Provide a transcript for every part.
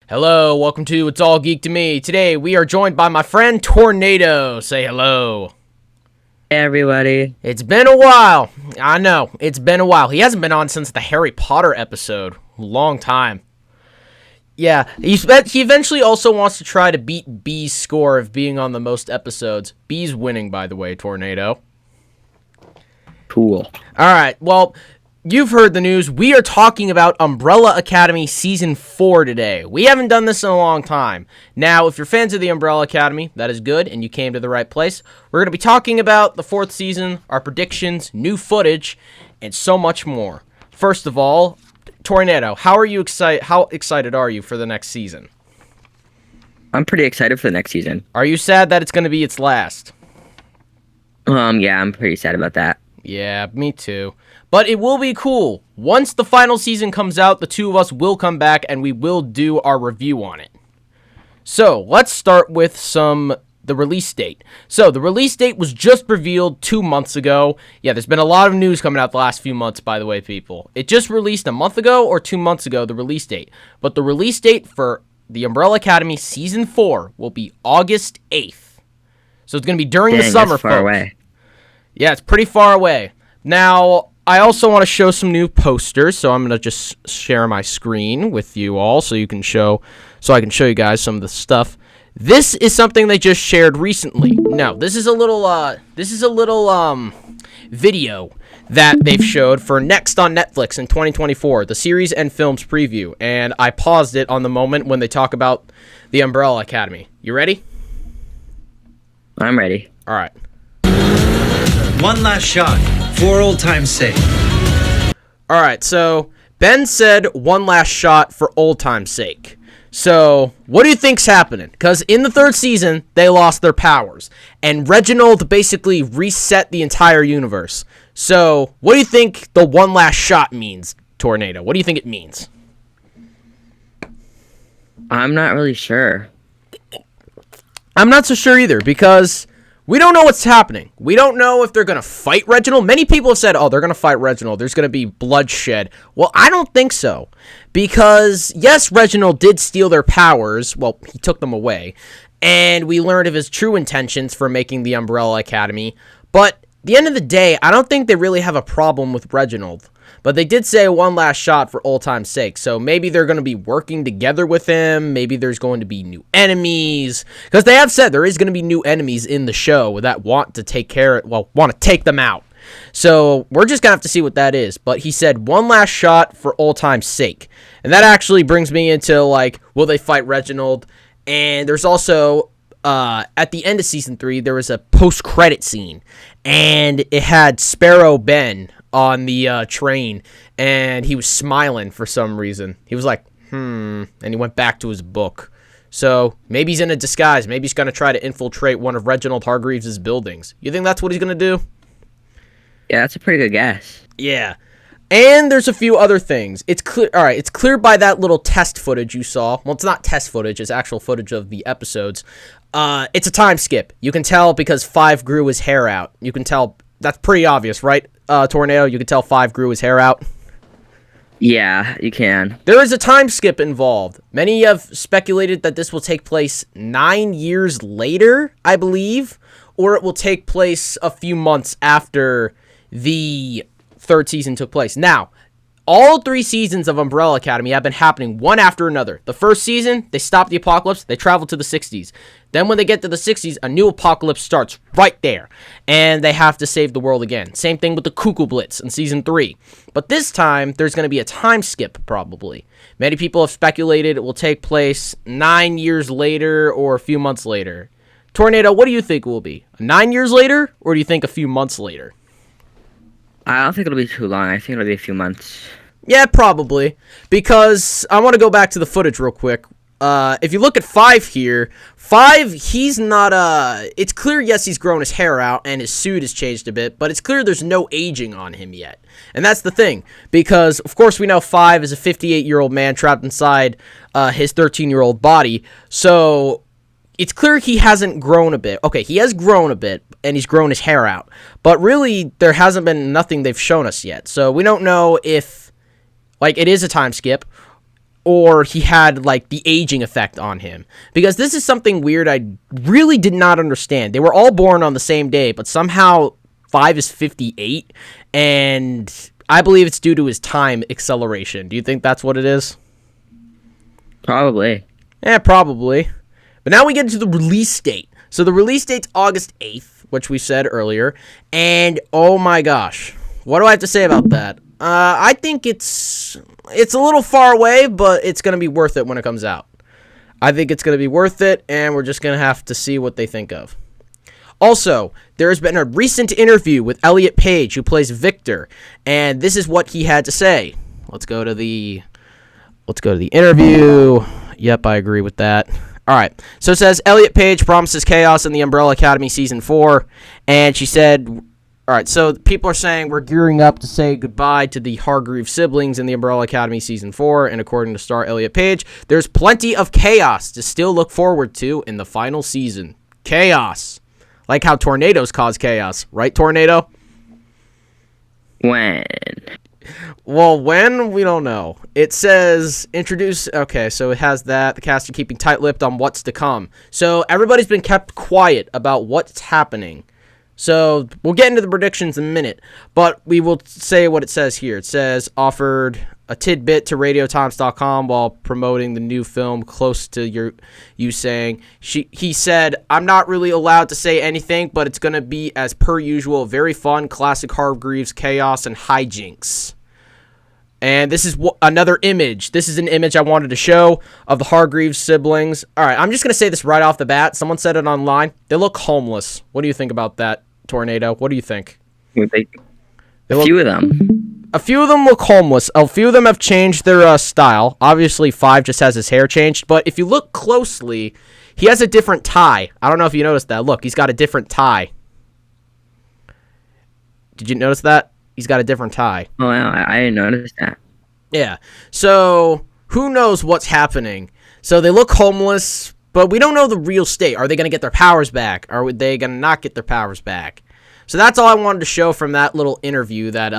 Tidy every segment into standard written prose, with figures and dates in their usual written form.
Hello, welcome to It's All Geek to Me. Today we are joined by my friend Tornado. Say hello. Hey everybody. It's been a while. I know, it's been a while. He hasn't been on since the Harry Potter episode. Long time. Yeah, he eventually also wants to try to beat B's score of being on the most episodes. B's winning, by the way, Tornado. Cool. Alright, well, you've heard the news. We are talking about Umbrella Academy Season 4 today. We haven't done this in a long time. Now, if you're fans of the Umbrella Academy, that is good, and you came to the right place. We're going to be talking about the 4th season, our predictions, new footage, and so much more. First of all, Tornado, how excited are you for the next season? I'm pretty excited for the next season. Are you sad that it's going to be its last? Yeah, I'm pretty sad about that. Yeah, me too. But it will be cool. Once the final season comes out, the two of us will come back and we will do our review on it. So, let's start with the release date. So, the release date was just revealed 2 months ago. Yeah, there's been a lot of news coming out the last few months, by the way, people. It just released a month ago or 2 months ago, the release date. But the release date for the Umbrella Academy Season 4 will be August 8th. So, it's going to be during the summer, that's far folks. away. Yeah, it's pretty far away. Now, I also want to show some new posters, so I'm going to just share my screen with you all so I can show you guys some of the stuff. This is something they just shared recently. No, this is a little video that they've showed for Next on Netflix in 2024, the series and films preview, and I paused it on the moment when they talk about the Umbrella Academy. You ready? I'm ready. All right. One last shot, for old time's sake. All right, so Ben said one last shot for old time's sake. So, what do you think's happening? Because in the 3rd season, they lost their powers, and Reginald basically reset the entire universe. So, what do you think the one last shot means, Tornado? What do you think it means? I'm not really sure. I'm not so sure either, because we don't know what's happening. We don't know if they're going to fight Reginald. Many people have said, oh, they're going to fight Reginald. There's going to be bloodshed. Well, I don't think so. Because, yes, Reginald did steal their powers. Well, he took them away. And we learned of his true intentions for making the Umbrella Academy. But at the end of the day, I don't think they really have a problem with Reginald. But they did say one last shot for old time's sake. So maybe they're going to be working together with him. Maybe there's going to be new enemies. Because they have said there is going to be new enemies in the show that want to take them out. So we're just going to have to see what that is. But he said one last shot for old time's sake. And that actually brings me into, will they fight Reginald? And there's also, at the end of Season 3, there was a post-credit scene. And it had Sparrow Ben on the train, and he was smiling for some reason. He was like, and he went back to his book. So maybe he's in a disguise. Maybe he's going to try to infiltrate one of Reginald Hargreaves' buildings. You think that's what he's going to do? Yeah, that's a pretty good guess. Yeah. And there's a few other things. It's clear. All right, it's clear by that little test footage you saw. Well, it's not test footage. It's actual footage of the episodes. It's a time skip. You can tell because Five grew his hair out. You can tell. That's pretty obvious, right, Tornado? You can tell Five grew his hair out. Yeah, you can. There is a time skip involved. Many have speculated that this will take place 9 years later, I believe, or it will take place a few months after the 3rd season took place. Now, all 3 seasons of Umbrella Academy have been happening one after another. The 1st season, they stop the apocalypse, they travel to the 60s. Then when they get to the 60s, a new apocalypse starts right there. And they have to save the world again. Same thing with the Cuckoo Blitz in Season 3. But this time, there's going to be a time skip, probably. Many people have speculated it will take place 9 years later or a few months later. Tornado, what do you think it will be? 9 years later, or do you think a few months later? I don't think it'll be too long. I think it'll be a few months. Yeah, probably. Because I want to go back to the footage real quick. If you look at Five here, Five, he's not, it's clear, yes, he's grown his hair out and his suit has changed a bit, but it's clear there's no aging on him yet. And that's the thing, because, of course, we know Five is a 58-year-old man trapped inside his 13-year-old body, so it's clear he hasn't grown a bit. Okay, he has grown a bit, and he's grown his hair out, but really, there hasn't been nothing they've shown us yet, so we don't know if, like, it is a time skip. or he had like the aging effect on him, because this is something weird I really did not understand. They were all born on the same day, but somehow 5 is 58, and I believe it's due to his time acceleration. Do you think that's what it is? Probably. Yeah, probably. But now we get into the release date. So the release date's August 8th, which we said earlier, and oh my gosh, what do I have to say about that? I think it's a little far away, but it's going to be worth it when it comes out. I think it's going to be worth it, and we're just going to have to see what they think of. Also, there has been a recent interview with Elliot Page, who plays Victor, and this is what he had to say. Let's go to the interview. Yep, I agree with that. All right. So it says Elliot Page promises chaos in the Umbrella Academy season 4, and she said, all right, so people are saying we're gearing up to say goodbye to the Hargreaves siblings in the Umbrella Academy Season 4, and according to star Elliot Page, there's plenty of chaos to still look forward to in the final season. Chaos. Like how tornadoes cause chaos, right, Tornado? When? Well, when? We don't know. It says, okay, so it has that. The cast are keeping tight-lipped on what's to come. So everybody's been kept quiet about what's happening. So we'll get into the predictions in a minute, but we will say what it says here. It says, offered a tidbit to radiotimes.com while promoting the new film, close to you saying, he said, I'm not really allowed to say anything, but it's going to be, as per usual, very fun, classic Hargreaves chaos and hijinks. And this is another image. This is an image I wanted to show of the Hargreaves siblings. All right, I'm just going to say this right off the bat. Someone said it online. They look homeless. What do you think about that, Tornado? What do you think? A few of them. A few of them look homeless. A few of them have changed their style. Obviously, 5 just has his hair changed. But if you look closely, he has a different tie. I don't know if you noticed that. Look, he's got a different tie. Did you notice that? He's got a different tie. Oh, wow, I didn't notice that. Yeah. So, who knows what's happening? So, they look homeless, but we don't know the real state. Are they going to get their powers back? Are they going to not get their powers back? So, that's all I wanted to show from that little interview that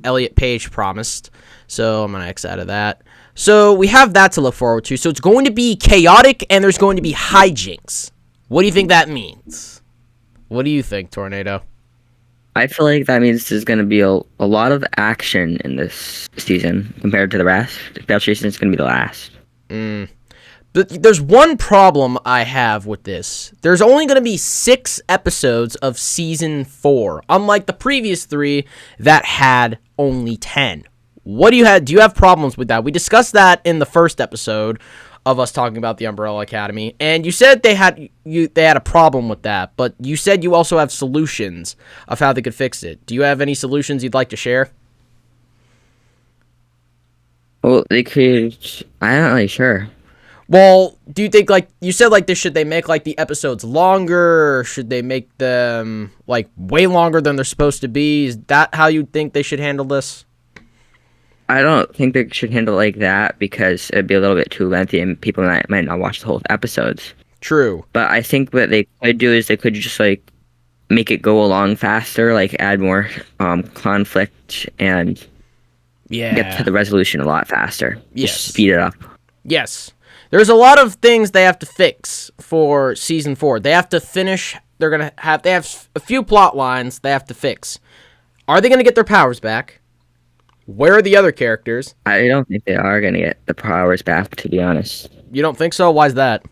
Elliot Page promised. So, I'm going to X out of that. So, we have that to look forward to. So, it's going to be chaotic, and there's going to be hijinks. What do you think that means? What do you think, Tornado? I feel like that means there's going to be a lot of action in this season compared to the rest, especially since it's going to be the last. But there's one problem I have with this. There's only going to be 6 episodes of Season 4, unlike the previous 3 that had only 10. Do you have problems with that? We discussed that in the first episode of us talking about the Umbrella Academy, and you said they had a problem with that, but you said you also have solutions of how they could fix it. Do you have any solutions you'd like to share? Well, they could. I'm not really sure. Well, do you think, like, you said, like, should they make, like, the episodes longer, or should they make them, like, way longer than they're supposed to be? Is that how you think they should handle this? I don't think they should handle it like that because it'd be a little bit too lengthy and people might not watch the whole episodes. True. But I think what they could do is they could just, like, make it go along faster, like, add more conflict and get to the resolution a lot faster. Yes. Just speed it up. Yes. There's a lot of things they have to fix for Season 4. They have to finish, they have a few plot lines they have to fix. Are they going to get their powers back? Where are the other characters? I don't think they are going to get the powers back, to be honest. You don't think so? Why's that?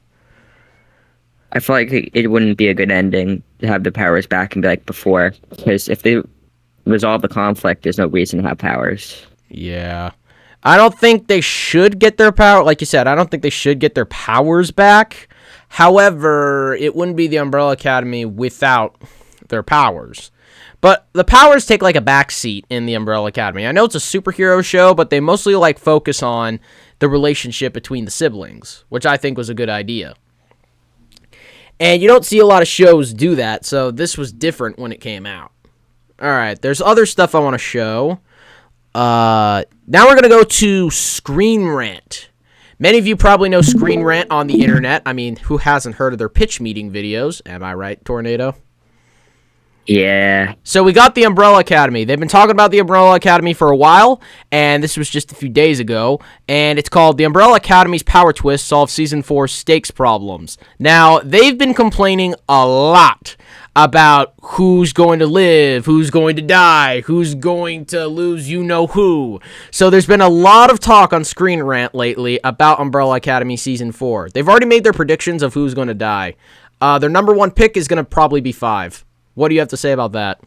I feel like it wouldn't be a good ending to have the powers back and be like before. Because if they resolve the conflict, there's no reason to have powers. Yeah. I don't think they should get their power. Like you said, I don't think they should get their powers back. However, it wouldn't be the Umbrella Academy without their powers. But the powers take like a backseat in the Umbrella Academy. I know it's a superhero show, but they mostly like focus on the relationship between the siblings, which I think was a good idea. And you don't see a lot of shows do that, so this was different when it came out. All right, there's other stuff I want to show. Now we're going to go to Screen Rant. Many of you probably know Screen Rant on the internet. I mean, who hasn't heard of their pitch meeting videos? Am I right, Tornado? Yeah. So we got the Umbrella Academy. They've been talking about the Umbrella Academy for a while, and this was just a few days ago, and it's called The Umbrella Academy's Power Twist Solves Season 4 Stakes Problems. Now, they've been complaining a lot about who's going to live, who's going to die, who's going to lose you-know-who. So there's been a lot of talk on Screen Rant lately about Umbrella Academy Season 4. They've already made their predictions of who's going to die. Their number one pick is going to probably be 5. What do you have to say about that?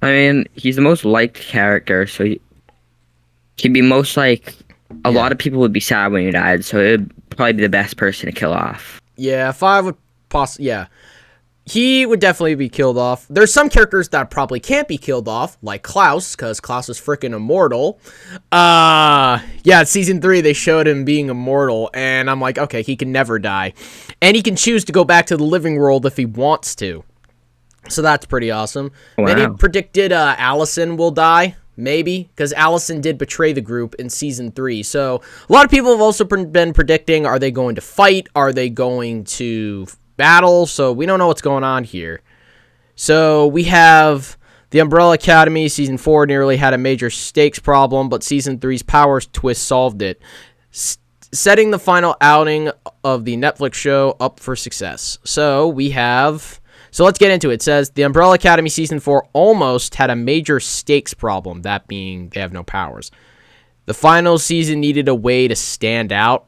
I mean, he's the most liked character, so he'd be most like... A lot of people would be sad when he died, so it would probably be the best person to kill off. Yeah, 5 would possibly... Yeah. He would definitely be killed off. There's some characters that probably can't be killed off, like Klaus, because Klaus is freaking immortal. Yeah, Season 3, they showed him being immortal, and I'm like, okay, he can never die. And he can choose to go back to the living world if he wants to. So that's pretty awesome. Wow. Many predicted Allison will die, maybe, because Allison did betray the group in Season 3. So a lot of people have also been predicting, are they going to fight? Are they going to battle? So we don't know what's going on here. So we have the Umbrella Academy. Season 4 nearly had a major stakes problem, but Season 3's power twist solved it, setting the final outing of the Netflix show up for success. So let's get into it. It says the Umbrella Academy Season 4 almost had a major stakes problem, that being they have no powers. The final season needed a way to stand out.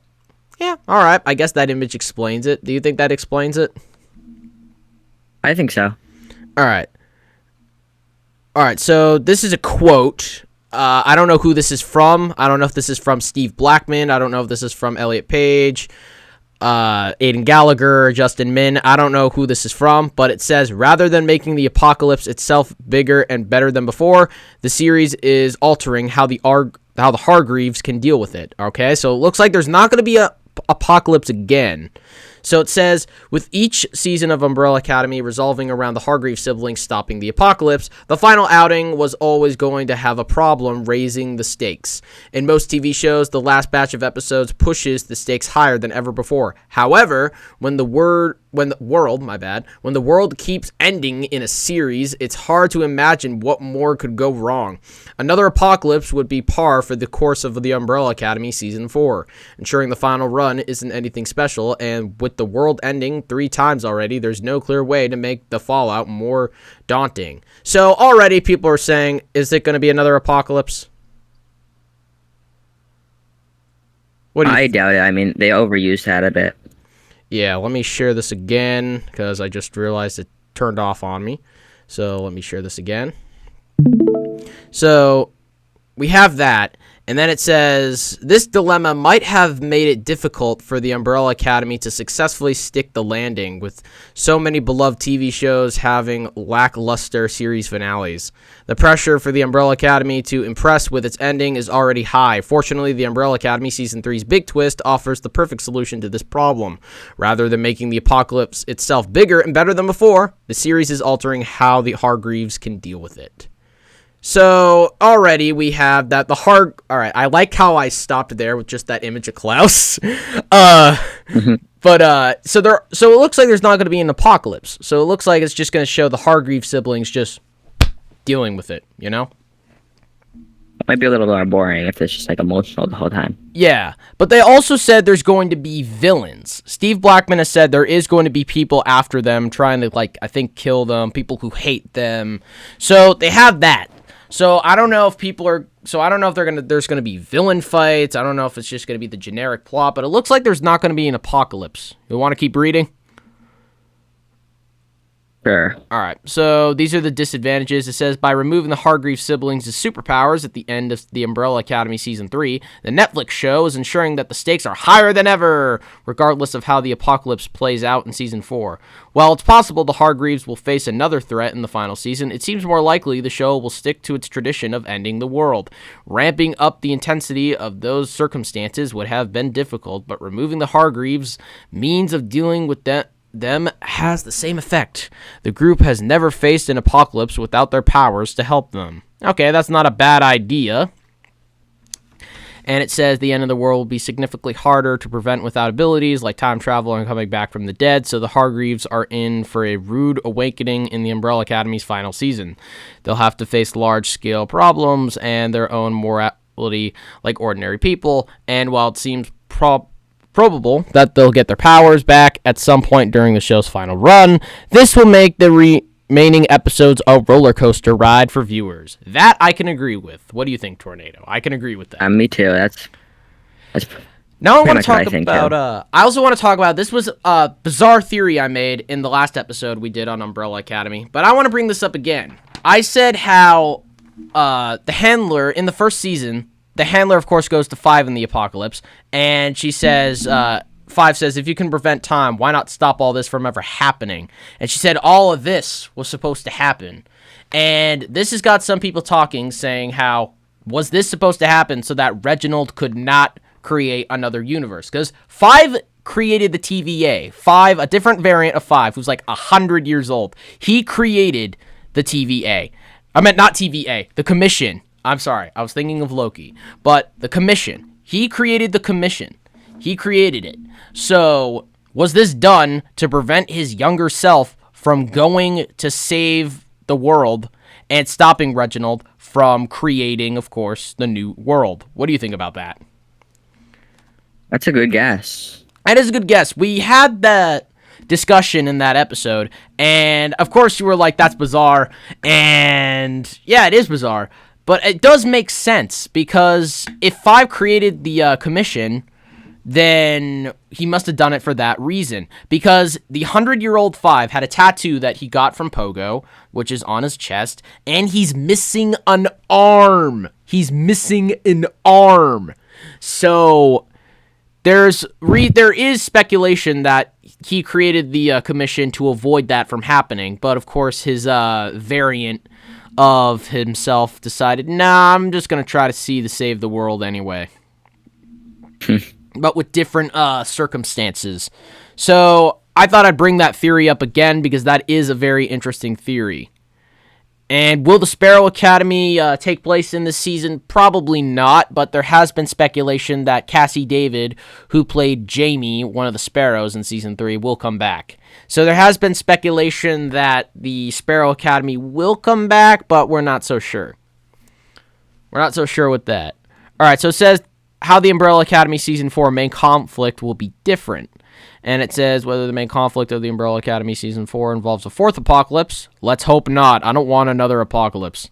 Yeah, all right. I guess that image explains it. Do you think that explains it? I think so. All right. So this is a quote. I don't know who this is from. I don't know if this is from Steve Blackman. I don't know if this is from Elliot Page, Aidan Gallagher, Justin Min. I don't know who this is from, but it says, rather than making the apocalypse itself bigger and better than before, the series is altering how the Hargreaves can deal with it. Okay, so it looks like there's not going to be a apocalypse again. So it says, with each season of Umbrella Academy resolving around the Hargreaves siblings stopping the apocalypse, the final outing was always going to have a problem raising the stakes. In most TV shows, the last batch of episodes pushes the stakes higher than ever before. However, when the world keeps ending in a series, it's hard to imagine what more could go wrong. Another apocalypse would be par for the course of the Umbrella Academy Season 4, ensuring the final run isn't anything special, and with the world ending 3 times already, there's no clear way to make the fallout more daunting. So already people are saying, is it going to be another apocalypse? I doubt it. I mean, they overused that a bit. Yeah, let me share this again, because I just realized it turned off on me. So let me share this again. So we have that. And then it says, this dilemma might have made it difficult for the Umbrella Academy to successfully stick the landing, with so many beloved TV shows having lackluster series finales. The pressure for the Umbrella Academy to impress with its ending is already high. Fortunately, the Umbrella Academy Season 3's big twist offers the perfect solution to this problem. Rather than making the apocalypse itself bigger and better than before, the series is altering how the Hargreaves can deal with it. So already we have that all right, I like how I stopped there with just that image of Klaus. But so it looks like there's not going to be an apocalypse. So it looks like it's just going to show the Hargreaves siblings just dealing with it, you know? It might be a little more boring if it's just like emotional the whole time. Yeah, but they also said there's going to be villains. Steve Blackman has said there is going to be people after them trying to, like, I think kill them, people who hate them. So they have that. So I don't know if there's gonna be villain fights. I don't know if it's just gonna be the generic plot, but it looks like there's not gonna be an apocalypse. You want to keep reading? Sure. All right, so these are the disadvantages. It says, by removing the Hargreaves siblings' superpowers at the end of the Umbrella Academy Season 3, the Netflix show is ensuring that the stakes are higher than ever, regardless of how the apocalypse plays out in Season 4. While it's possible the Hargreaves will face another threat in the final season, it seems more likely the show will stick to its tradition of ending the world. Ramping up the intensity of those circumstances would have been difficult, but removing the Hargreaves' means of dealing with them has the same effect. The group has never faced an apocalypse without their powers to help them. Okay, that's not a bad idea. And it says the end of the world will be significantly harder to prevent without abilities like time travel and coming back from the dead, so the Hargreaves are in for a rude awakening in the Umbrella Academy's final season. They'll have to face large-scale problems and their own morality like ordinary people, and while it seems probable that they'll get their powers back at some point during the show's final run, this will make the remaining episodes a roller coaster ride for viewers. That I can agree with. What do you think, Tornado? I can agree with that. Me too. That's now I want to talk about. I also want to talk about, this was a bizarre theory I made in the last episode we did on Umbrella Academy, but I want to bring this up again. I said how the handler in the first season, the handler of course goes to 5 in the apocalypse, and she says, 5 says, if you can prevent time, why not stop all this from ever happening? And she said all of this was supposed to happen. And this has got some people talking, saying how, was this supposed to happen so that Reginald could not create another universe? Because 5 created the TVA. 5, a different variant of 5, who's like 100 years old. He created the TVA. I meant not TVA, the Commission. I'm sorry, I was thinking of Loki. But the Commission. He created the Commission. He created it. So, was this done to prevent his younger self from going to save the world and stopping Reginald from creating, of course, the new world? What do you think about that? That's a good guess. That is a good guess. We had that discussion in that episode, and of course you were like, that's bizarre. And yeah, it is bizarre. But it does make sense, because if 5 created the Commission, then he must have done it for that reason. Because the 100-year-old 5 had a tattoo that he got from Pogo, which is on his chest, and he's missing an arm. He's missing an arm. So there is speculation that he created the Commission to avoid that from happening. But of course, his variant of himself decided, nah, I'm just going to try to save the world anyway. But with different circumstances. So I thought I'd bring that theory up again, because that is a very interesting theory. And will the Sparrow Academy take place in this season? Probably not, but there has been speculation that Cassie David, who played Jamie, one of the Sparrows in Season 3, will come back. So there has been speculation that the Sparrow Academy will come back, but we're not so sure. We're not so sure with that. Alright, so it says how the Umbrella Academy Season 4 main conflict will be different. And it says whether the main conflict of the Umbrella Academy Season 4 involves a 4th apocalypse. Let's hope not. I don't want another apocalypse.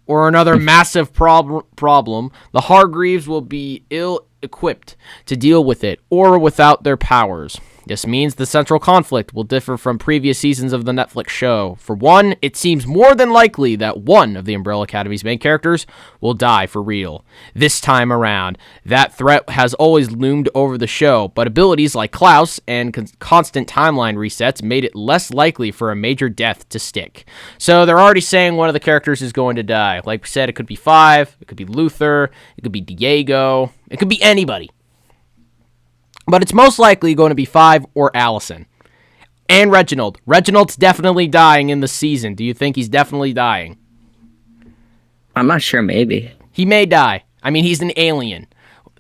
Or another massive problem. The Hargreaves will be ill-equipped to deal with it, or without their powers. This means the central conflict will differ from previous seasons of the Netflix show. For one, it seems more than likely that one of the Umbrella Academy's main characters will die for real. This time around, that threat has always loomed over the show, but abilities like Klaus and constant timeline resets made it less likely for a major death to stick. So they're already saying one of the characters is going to die. Like we said, it could be 5, it could be Luther, it could be Diego, it could be anybody. But it's most likely going to be 5 or Allison. And Reginald. Reginald's definitely dying in the season. Do you think he's definitely dying? I'm not sure, maybe. He may die. I mean, he's an alien.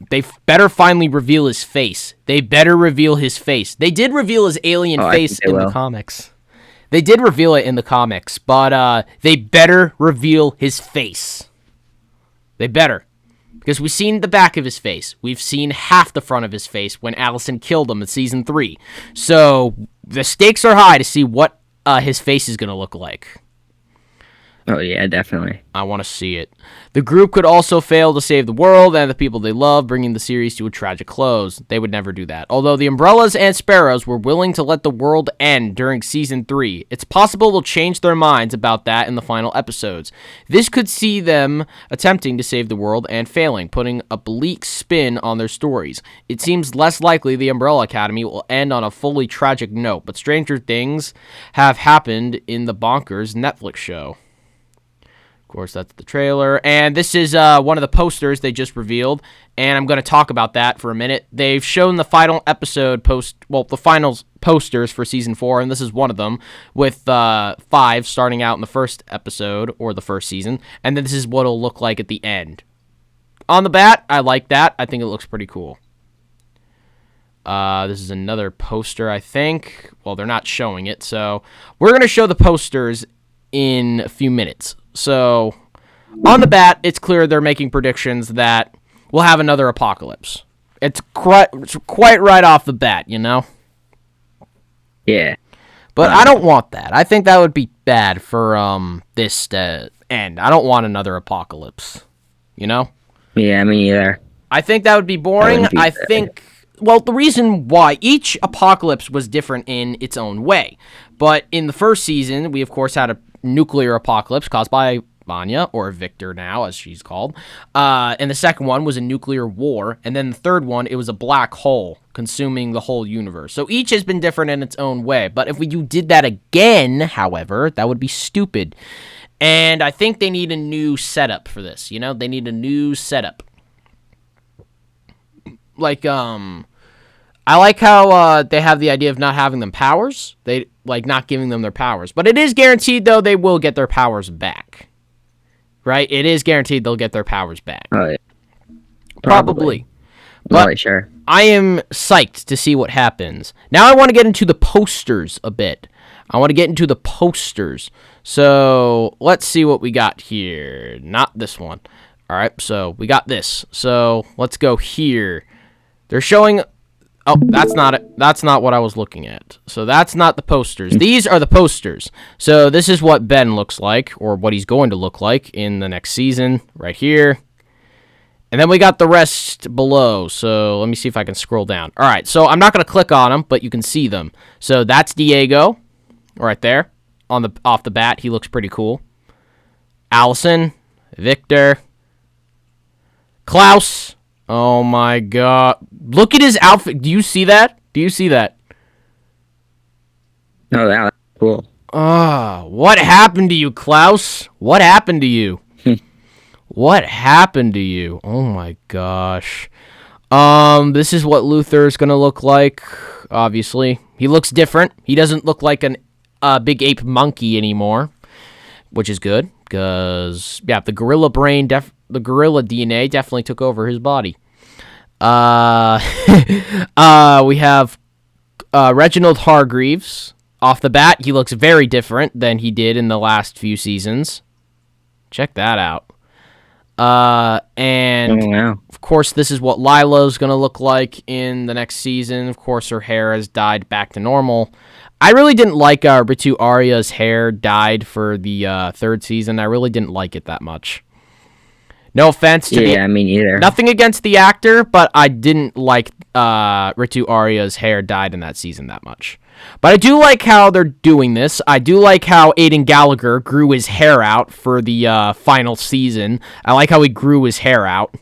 They better finally reveal his face. They better reveal his face. They did reveal his alien face in the comics. They did reveal it in the comics, but they better reveal his face. They better. Because we've seen the back of his face. We've seen half the front of his face when Allison killed him in Season 3. So the stakes are high to see what his face is going to look like. Oh, yeah, definitely. I want to see it. The group could also fail to save the world and the people they love, bringing the series to a tragic close. They would never do that. Although the Umbrellas and Sparrows were willing to let the world end during Season 3, it's possible they'll change their minds about that in the final episodes. This could see them attempting to save the world and failing, putting a bleak spin on their stories. It seems less likely the Umbrella Academy will end on a fully tragic note, but stranger things have happened in the Bonkers Netflix show. Of course, that's the trailer. And this is one of the posters they just revealed. And I'm going to talk about that for a minute. They've shown the final episode the final posters for Season 4, and this is one of them, with 5 starting out in the first episode, or the first season. And then this is what it'll look like at the end. on the bat, I like that. I think it looks pretty cool. This is another poster, I think. Well, they're not showing it, so we're going to show the posters in a few minutes. So, on the bat, it's clear they're making predictions that we'll have another apocalypse. It's quite right off the bat, you know? Yeah. But I don't want that. I think that would be bad for this to end. I don't want another apocalypse, you know? Yeah, me either. I think that would be boring. I think... Well, the reason why each apocalypse was different in its own way. But in the first season, we of course had a nuclear apocalypse caused by Vanya, or Victor now, as she's called. And the second one was a nuclear war. And then the third one, it was a black hole consuming the whole universe. So each has been different in its own way. But if you did that again, however, that would be stupid. And I think they need a new setup for this, you know? They need a new setup. Like, I like how they have the idea of not having them powers. They, like, not giving them their powers. But it is guaranteed, though, they will get their powers back. Right? It is guaranteed they'll get their powers back. Oh, yeah. Probably. But sure. I am psyched to see what happens. Now I want to get into the posters a bit. So, let's see what we got here. Not this one. All right, so we got this. So, let's go here. They're showing... Oh, that's not it. That's not what I was looking at. So that's not the posters. These are the posters. So this is what Ben looks like, or what he's going to look like in the next season, right here. And then we got the rest below. So let me see if I can scroll down. All right, so I'm not going to click on them, but you can see them. So that's Diego, right there, off the bat. He looks pretty cool. Allison, Victor, Klaus. Oh my god. Look at his outfit. Do you see that? Oh, that's cool. What happened to you, Klaus? What happened to you? Oh my gosh. This is what Luther's gonna look like, obviously. He looks different. He doesn't look like a big ape monkey anymore, which is good, because, yeah, the gorilla brain, the gorilla DNA definitely took over his body. We have Reginald Hargreaves. Off the bat, he looks very different than he did in the last few seasons. Check that out. And of course, this is what Lila's going to look like in the next season. Of course, her hair has dyed back to normal. I really didn't like Ritu Arya's hair dyed for the third season. I really didn't like it that much. No offense to me neither. Nothing against the actor, but I didn't like Ritu Arya's hair dyed in that season that much. But I do like how they're doing this. I do like how Aidan Gallagher grew his hair out for the final season. I like how he grew his hair out.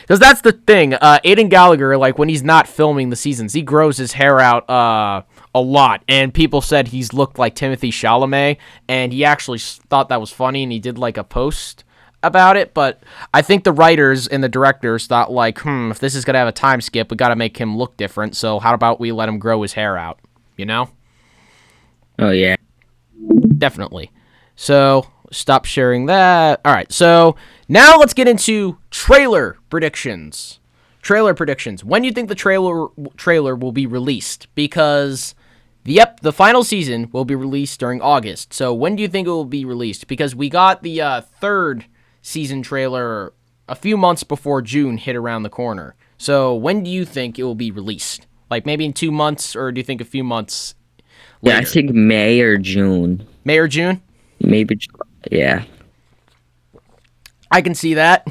Because that's the thing. Aidan Gallagher, like, when he's not filming the seasons, he grows his hair out a lot. And people said he's looked like Timothy Chalamet. And he actually thought that was funny, and he did, like, a post about it. But I think the writers and the directors thought, like, if this is going to have a time skip, we got to make him look different. So how about we let him grow his hair out? You know? Oh, yeah. Definitely. So, stop sharing that. All right, so now let's get into trailer predictions. When do you think the trailer will be released? Because, the final season will be released during August. So, when do you think it will be released? Because we got the third season trailer a few months before June hit around the corner. So, when do you think it will be released? Like, maybe in 2 months, or do you think a few months later? Yeah, I think May or June. May or June? Maybe, yeah. I can see that.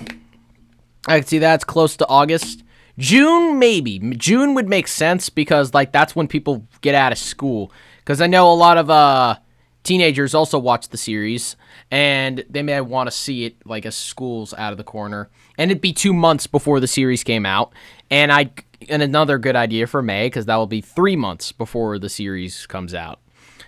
It's close to August. June, maybe. June would make sense because, like, that's when people get out of school. Because I know a lot of teenagers also watch the series, and they may want to see it, like, as school's out of the corner. And it'd be 2 months before the series came out. And another good idea for May, because that will be 3 months before the series comes out.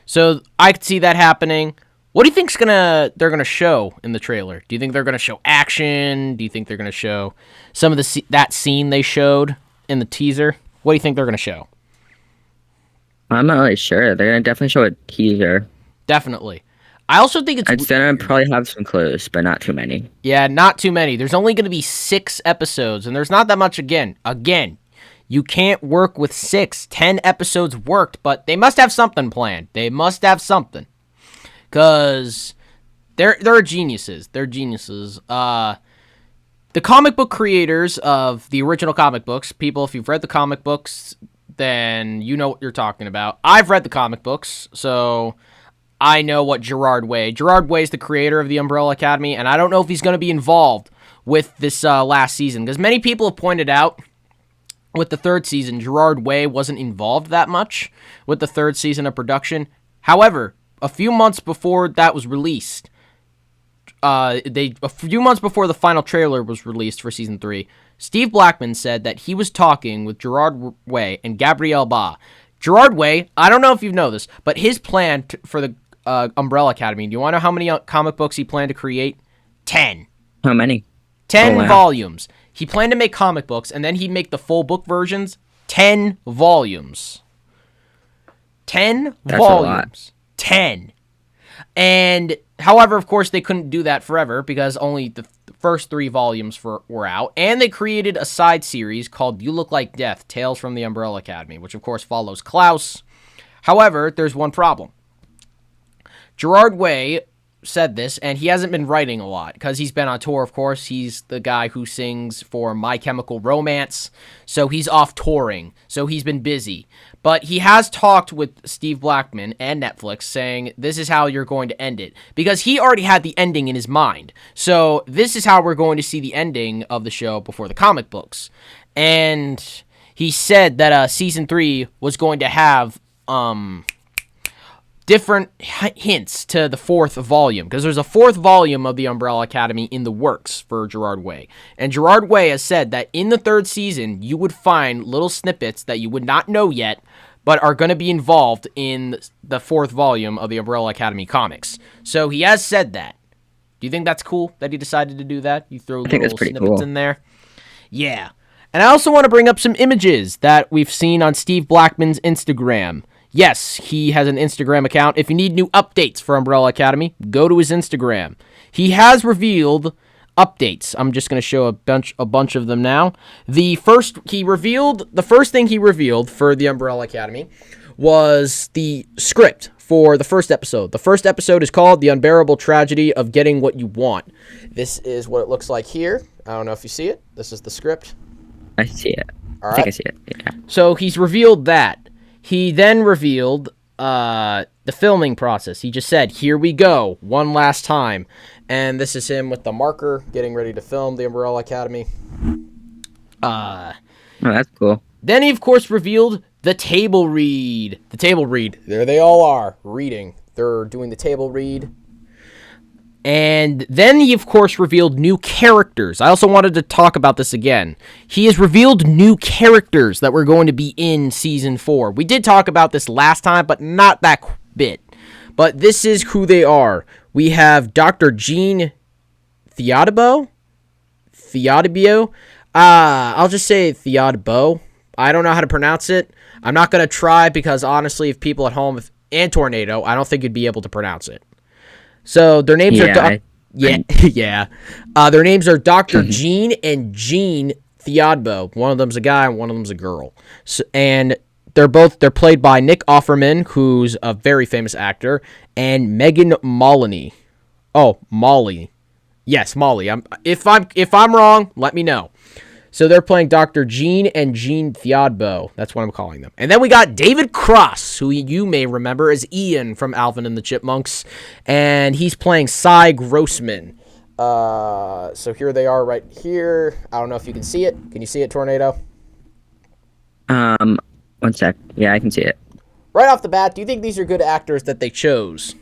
So I could see that happening. What do you think's they're gonna show in the trailer? Do you think they're gonna show action? Do you think they're gonna show some of that scene they showed in the teaser? What do you think they're gonna show? I'm not really sure. They're gonna definitely show a teaser. Definitely. I also think It's gonna probably have some clues, but not too many. Yeah, not too many. There's only going to be 6 episodes, and there's not that much again. You can't work with 6. 10 episodes worked, but they must have something planned. They must have something. Because they're geniuses. They're geniuses. The comic book creators of the original comic books, people, if you've read the comic books, then you know what you're talking about. I've read the comic books, so I know what Gerard Way is the creator of the Umbrella Academy, and I don't know if he's going to be involved with this last season, because many people have pointed out with the 3rd season, Gerard Way wasn't involved that much with the 3rd season of production. However, a few months before that was released, a few months before the final trailer was released for season 3, Steve Blackman said that he was talking with Gerard Way and Gabrielle Ba. Gerard Way, I don't know if you know this, but his plan for the Umbrella Academy, do you want to know how many comic books he planned to create? 10. How many? 10 volumes. He planned to make comic books, and then he'd make the full book versions. 10 volumes. 10 That's volumes. A lot. 10. And, however, of course, they couldn't do that forever because only the first 3 volumes were out. And they created a side series called You Look Like Death, Tales from the Umbrella Academy, which, of course, follows Klaus. However, there's one problem. Gerard Way said this, and he hasn't been writing a lot because he's been on tour, of course. He's the guy who sings for My Chemical Romance, so he's off touring, so he's been busy. But he has talked with Steve Blackman and Netflix saying this is how you're going to end it, because he already had the ending in his mind. So this is how we're going to see the ending of the show before the comic books. And he said that season 3 was going to have different hints to the 4th volume, because there's a 4th volume of the Umbrella Academy in the works for Gerard Way. And Gerard Way has said that in the 3rd season, you would find little snippets that you would not know yet, but are going to be involved in the 4th volume of the Umbrella Academy comics. So he has said that. Do you think that's cool that he decided to do that? You throw little snippets in there? Yeah. And I also want to bring up some images that we've seen on Steve Blackman's Instagram. Yes, he has an Instagram account. If you need new updates for Umbrella Academy, go to his Instagram. He has revealed updates. I'm just going to show a bunch of them now. The first thing he revealed for the Umbrella Academy was the script for the first episode. The first episode is called The Unbearable Tragedy of Getting What You Want. This is what it looks like here. I don't know if you see it. This is the script. I see it. All right. I think I see it. Yeah. So he's revealed that. He then revealed the filming process. He just said, here we go, one last time. And this is him with the marker getting ready to film the Umbrella Academy. Oh, that's cool. Then he, of course, revealed the table read. The table read. There they all are, reading. They're doing the table read. And then he, of course, revealed new characters. I also wanted to talk about this again. He has revealed new characters that were going to be in Season 4. We did talk about this last time, but not that bit. But this is who they are. We have Dr. Jean Theodabo? I'll just say Theodabo. I don't know how to pronounce it. I'm not going to try because, honestly, if people at home, and Tornado, I don't think you'd be able to pronounce it. So their names are their names are Dr. Jean and Jean Theodbo. One of them's a guy and one of them's a girl. So, and they're played by Nick Offerman, who's a very famous actor, and Megan Molyneux. Oh, Molly. Yes, Molly. If I'm wrong, let me know. So they're playing Dr. Jean and Jean Theodbo. That's what I'm calling them. And then we got David Cross, who you may remember as Ian from Alvin and the Chipmunks. And he's playing Cy Grossman. So here they are right here. I don't know if you can see it. Can you see it, Tornado? 1 sec. Yeah, I can see it. Right off the bat, do you think these are good actors that they chose?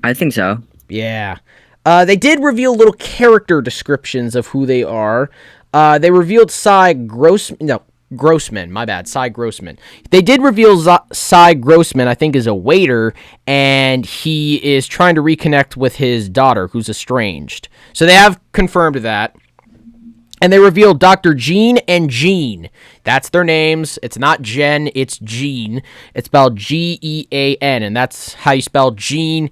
I think so. Yeah. They did reveal little character descriptions of who they are. They revealed Cy Grossman, my bad, Cy Grossman. They did reveal Cy Grossman, I think, is a waiter, and he is trying to reconnect with his daughter, who's estranged. So they have confirmed that. And they revealed Dr. Jean and Jean. That's their names. It's not Jen, it's Jean. It's spelled Gean, and that's how you spell Jean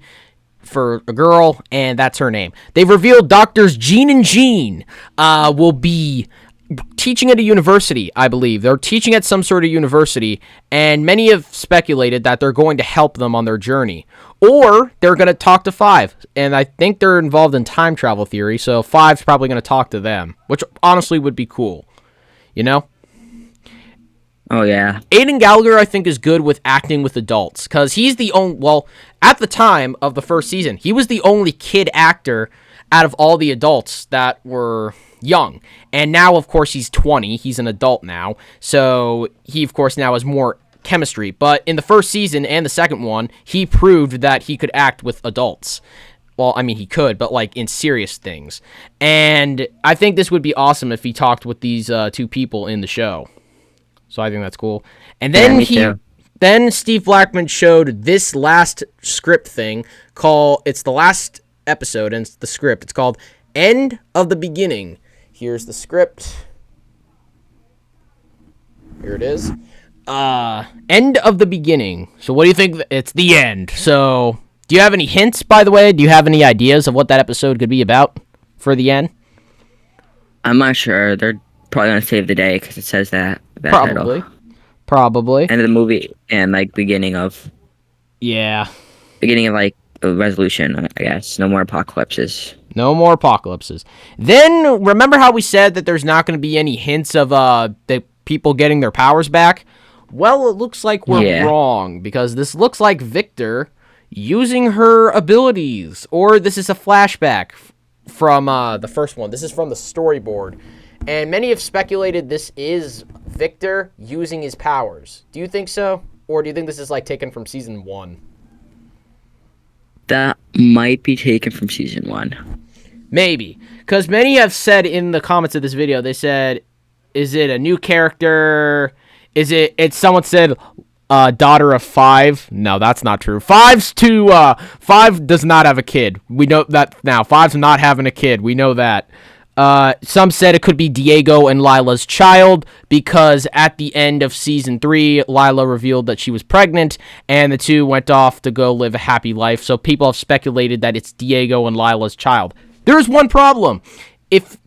for a girl, and that's her name. They've revealed Doctors Jean and Jean will be teaching at a university, I believe. They're teaching at some sort of university, and many have speculated that they're going to help them on their journey. Or they're going to talk to Five, and I think they're involved in time travel theory, so Five's probably going to talk to them, which honestly would be cool, you know? Oh, yeah. Aidan Gallagher, I think, is good with acting with adults, because he's the only, well, at the time of the first season, he was the only kid actor out of all the adults that were young. And now, of course, he's 20. He's an adult now. So he, of course, now has more chemistry. But in the first season and the second one, he proved that he could act with adults. Well, I mean, he could, but like in serious things. And I think this would be awesome if he talked with these two people in the show. So I think that's cool. And then then Steve Blackman showed this last script thing called, it's the last episode and it's the script. It's called End of the Beginning. Here's the script. Here it is. End of the Beginning. So what do you think? It's the end. So do you have any hints, by the way? Do you have any ideas of what that episode could be about for the end? I'm not sure. They're probably going to save the day because it says that Probably. title. Probably. End of the movie and like beginning of like a resolution, I guess. No more apocalypses. No more apocalypses. Then, remember how we said that there's not going to be any hints of the people getting their powers back? Well, it looks like we're wrong, because this looks like Victor using her abilities. Or this is a flashback from the first one. This is from the storyboard. And many have speculated this is Victor using his powers. Do you think so? Or do you think this is like taken from season 1? That might be taken from season 1. Maybe. Because many have said in the comments of this video, they said, is it a new character? Someone said, daughter of Five. No, that's not true. Five does not have a kid. We know that now. Five's not having a kid. We know that. Some said it could be Diego and Lila's child, because at the end of season 3, Lila revealed that she was pregnant, and the two went off to go live a happy life. So people have speculated that it's Diego and Lila's child. There is one problem.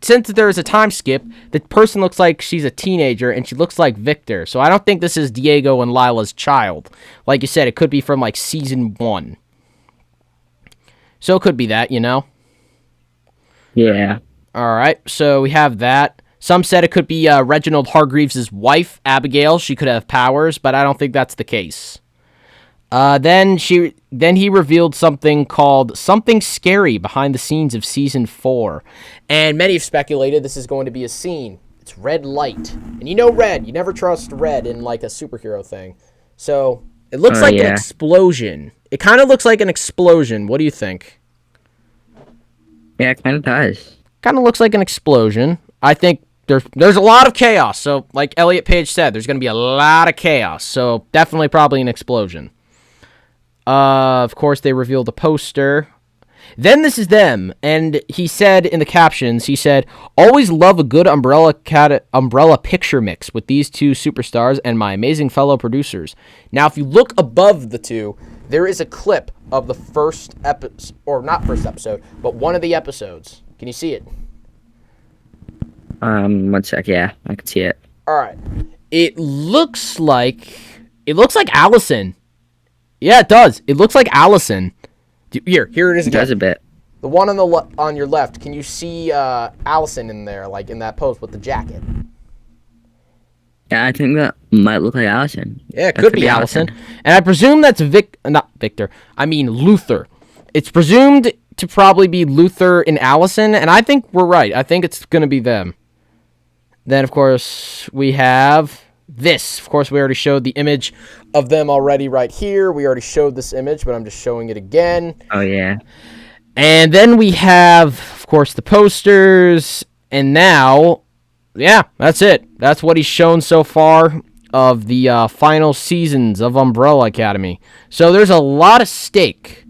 Since there is a time skip, the person looks like she's a teenager, and she looks like Victor. So I don't think this is Diego and Lila's child. Like you said, it could be from like season 1. So it could be that, you know? Yeah. All right, so we have that. Some said it could be Reginald Hargreaves' wife, Abigail. She could have powers, but I don't think that's the case. Then he revealed something called Something Scary behind the scenes of season 4. And many have speculated this is going to be a scene. It's red light. And you know red. You never trust red in like a superhero thing. So it looks like an explosion. It kind of looks like an explosion. What do you think? Yeah, it kind of does. Kind of looks like an explosion. I think there's a lot of chaos. So like Elliot Page said, there's going to be a lot of chaos. So definitely probably an explosion. Of course, they revealed a poster. Then this is them. And he said in the captions, he said, always love a good umbrella picture mix with these two superstars and my amazing fellow producers. Now, if you look above the two, there is a clip of the first episode, or not first episode, but one of the episodes. Can you see it? 1 sec. Yeah, I can see it. All right. It looks like Allison. Yeah, it does. It looks like Allison. Here it is again. It does a bit. The one on your left. Can you see Allison in there, like in that pose with the jacket? Yeah, I think that might look like Allison. Yeah, it could be Allison. And I presume that's not Victor. I mean Luther. It's presumed to probably be Luther and Allison, and I think we're right. I think it's going to be them. Then, of course, we have this. Of course, we already showed the image of them already right here. We already showed this image, but I'm just showing it again. Oh, yeah. And then we have, of course, the posters, and now, yeah, that's it. That's what he's shown so far of the final seasons of Umbrella Academy. So there's a lot at stake.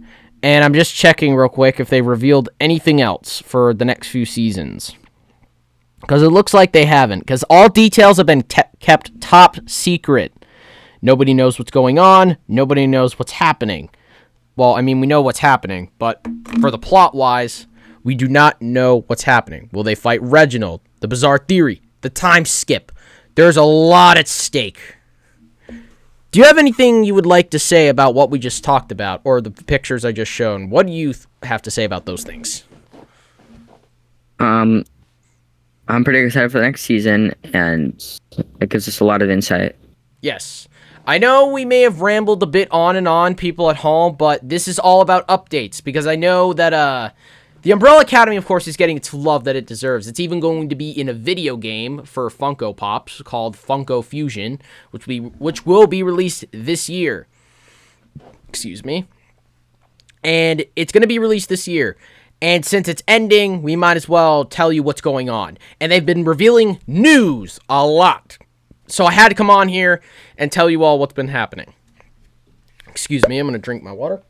And I'm just checking real quick if they revealed anything else for the next few seasons. Because it looks like they haven't. Because all details have been kept top secret. Nobody knows what's going on. Nobody knows what's happening. Well, I mean, we know what's happening. But for the plot-wise, we do not know what's happening. Will they fight Reginald? The bizarre theory. The time skip. There's a lot at stake. Do you have anything you would like to say about what we just talked about? Or the pictures I just shown? What do you have to say about those things? I'm pretty excited for the next season, and it gives us a lot of insight. Yes. I know we may have rambled a bit on and on, people at home, but this is all about updates, because I know that the Umbrella Academy, of course, is getting its love that it deserves. It's even going to be in a video game for Funko Pops called Funko Fusion, which will be released this year. Excuse me. And it's going to be released this year. And since it's ending, we might as well tell you what's going on. And they've been revealing news a lot. So I had to come on here and tell you all what's been happening. Excuse me, I'm going to drink my water.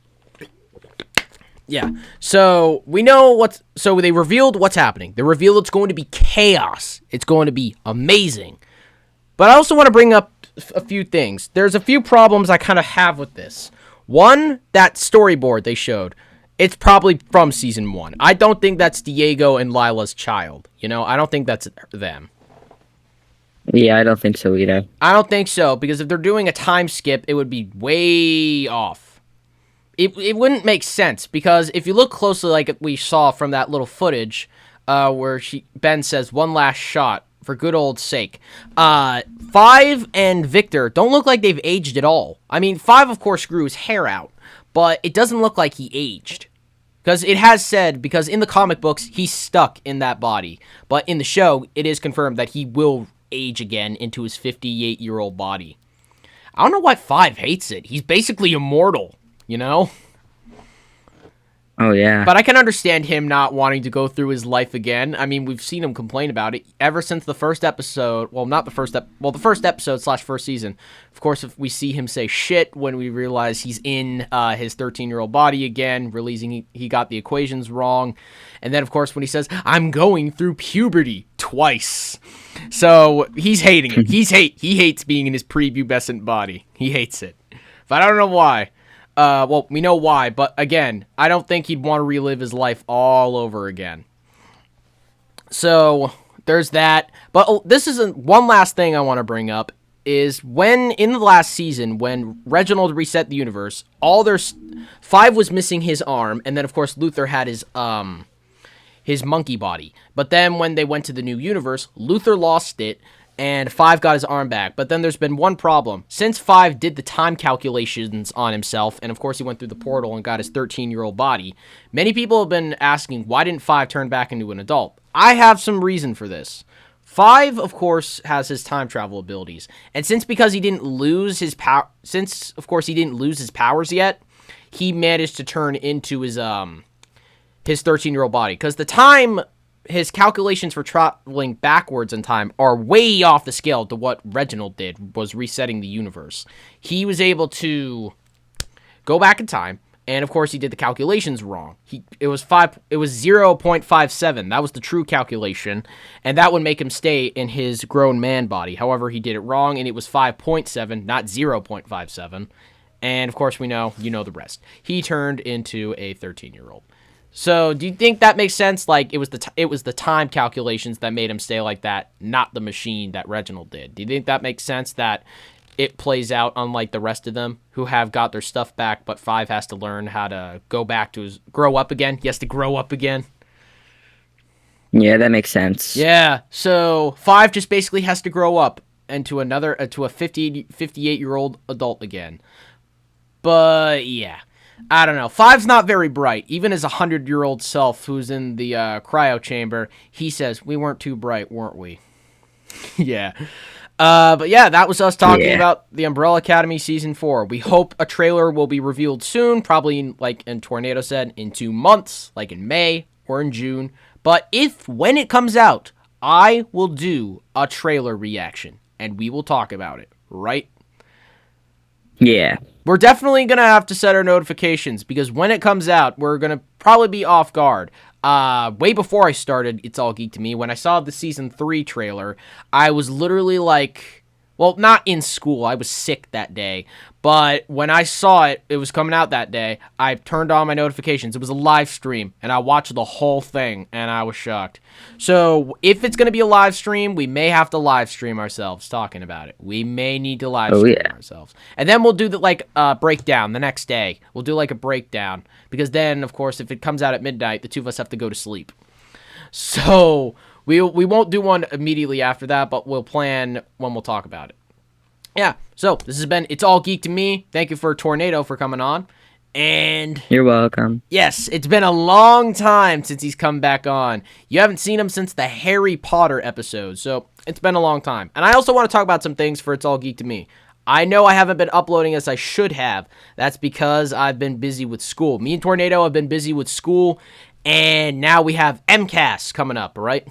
Yeah, so we know so they revealed what's happening. They revealed it's going to be chaos. It's going to be amazing. But I also want to bring up a few things. There's a few problems I kind of have with this. One, that storyboard they showed. It's probably from season 1. I don't think that's Diego and Lila's child. You know, I don't think that's them. Yeah, I don't think so either. I don't think so, because if they're doing a time skip, it would be way off. It wouldn't make sense, because if you look closely, like we saw from that little footage, where Ben says, "One last shot, for good old sake." 5 and Victor don't look like they've aged at all. I mean, 5, of course, grew his hair out, but it doesn't look like he aged. Because it has said, because in the comic books, he's stuck in that body. But in the show, it is confirmed that he will age again into his 58-year-old body. I don't know why 5 hates it. He's basically immortal, you know? Oh, yeah. But I can understand him not wanting to go through his life again. I mean, we've seen him complain about it ever since the first episode. Well, not the first the first episode / first season. Of course, if we see him say shit when we realize he's in his 13-year-old body again, realizing he got the equations wrong. And then, of course, when he says, "I'm going through puberty," twice. So, he's hating it. He hates being in his prepubescent body. He hates it. But I don't know why. Well, we know why, but again, I don't think he'd want to relive his life all over again. So, there's that. But this is one last thing I want to bring up, is when, in the last season, when Reginald reset the universe, 5 was missing his arm, and then, of course, Luther had his monkey body. But then, when they went to the new universe, Luther lost it, and 5 got his arm back. But then there's been one problem. Since 5 did the time calculations on himself, and of course he went through the portal and got his 13-year-old body, many people have been asking, why didn't 5 turn back into an adult? I have some reason for this. 5, of course, has his time travel abilities. And because he didn't lose his power, since, of course, he didn't lose his powers yet, he managed to turn into his 13-year-old body. Because his calculations for traveling backwards in time are way off the scale to what Reginald did, was resetting the universe. He was able to go back in time, and of course he did the calculations wrong. It was 0.57. That was the true calculation, and that would make him stay in his grown man body. However, he did it wrong, and it was 5.7, not 0.57. And of course you know the rest. He turned into a 13-year-old. So, do you think that makes sense? Like, it was the time calculations that made him stay like that, not the machine that Reginald did. Do you think that makes sense, that it plays out unlike the rest of them, who have got their stuff back, but 5 has to learn how to grow up again? He has to grow up again. Yeah, that makes sense. Yeah, so 5 just basically has to grow up into a 58-year-old adult again. But, yeah. I don't know. 5's not very bright. Even as a 100-year-old self who's in the cryo chamber, he says, "We weren't too bright, weren't we?" Yeah. But yeah, that was us talking about the Umbrella Academy Season 4. We hope a trailer will be revealed soon, probably, like Tornado said, in 2 months, like in May or in June. But when it comes out, I will do a trailer reaction, and we will talk about it, right? Yeah. We're definitely going to have to set our notifications, because when it comes out, we're going to probably be off guard. way before I started It's All Geek to Me, when I saw the season 3 trailer, I was literally like, well, not in school. I was sick that day. But when I saw it, it was coming out that day, I turned on my notifications. It was a live stream, and I watched the whole thing, and I was shocked. So if it's going to be a live stream, we may have to live stream ourselves talking about it. We may need to live stream ourselves. And then we'll do the breakdown the next day. We'll do like a breakdown. Because then, of course, if it comes out at midnight, the two of us have to go to sleep. So we won't do one immediately after that, but we'll plan when we'll talk about it. Yeah, so this has been It's All Geek to Me. Thank you for Tornado for coming on. And you're welcome. Yes, it's been a long time since he's come back on. You haven't seen him since the Harry Potter episode, so it's been a long time. And I also want to talk about some things for It's All Geek to Me. I know I haven't been uploading as I should have. That's because I've been busy with school. Me and Tornado have been busy with school, and now we have MCAS coming up, right?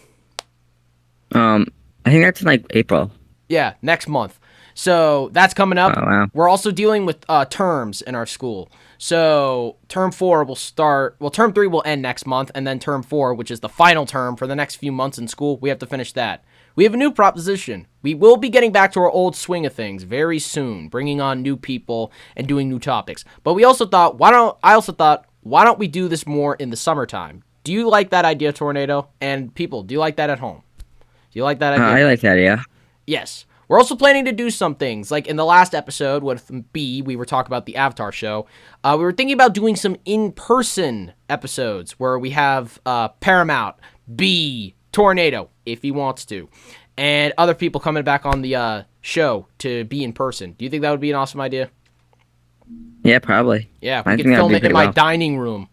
I think that's in like April. Yeah, next month. So that's coming up. Oh, wow. We're also dealing with terms in our school. So term 4 will start, well, term 3 will end next month, and then term 4, which is the final term for the next few months in school, we have to finish that. We have a new proposition. We will be getting back to our old swing of things very soon, bringing on new people and doing new topics. But we also thought, why don't we do this more in the summertime? Do you like that idea, Tornado? And people, do you like that at home? Do you like that idea? I like that, yeah. Yes. We're also planning to do some things. Like in the last episode with B, we were talking about the Avatar show. We were thinking about doing some in-person episodes where we have Paramount, B, Tornado, if he wants to, and other people coming back on the show to be in person. Do you think that would be an awesome idea? Yeah, probably. Yeah, we could film it in my dining room.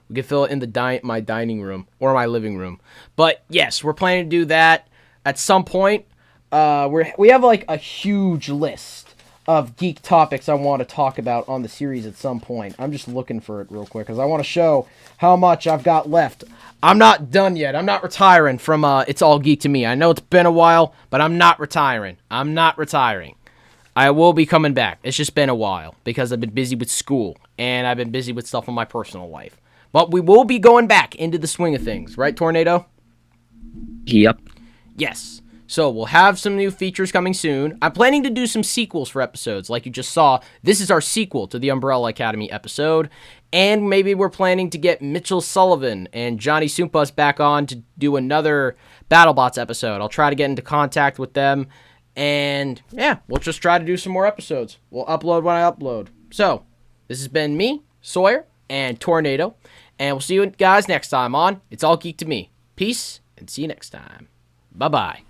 We could film it in my dining room or my living room. But yes, we're planning to do that at some point. We have like a huge list of geek topics I want to talk about on the series at some point. I'm just looking for it real quick because I want to show how much I've got left. I'm not done yet. I'm not retiring from It's All Geek to Me. I know it's been a while, but I'm not retiring. I'm not retiring. I will be coming back. It's just been a while because I've been busy with school and I've been busy with stuff in my personal life. But we will be going back into the swing of things, right, Tornado? Yep. Yes. So we'll have some new features coming soon. I'm planning to do some sequels for episodes, like you just saw. This is our sequel to the Umbrella Academy episode. And maybe we're planning to get Mitchell Sullivan and Johnny Sumpas back on to do another BattleBots episode. I'll try to get into contact with them. And yeah, we'll just try to do some more episodes. We'll upload when I upload. So, this has been me, Sawyer, and Tornado. And we'll see you guys next time on It's All Geek to Me. Peace, and see you next time. Bye-bye.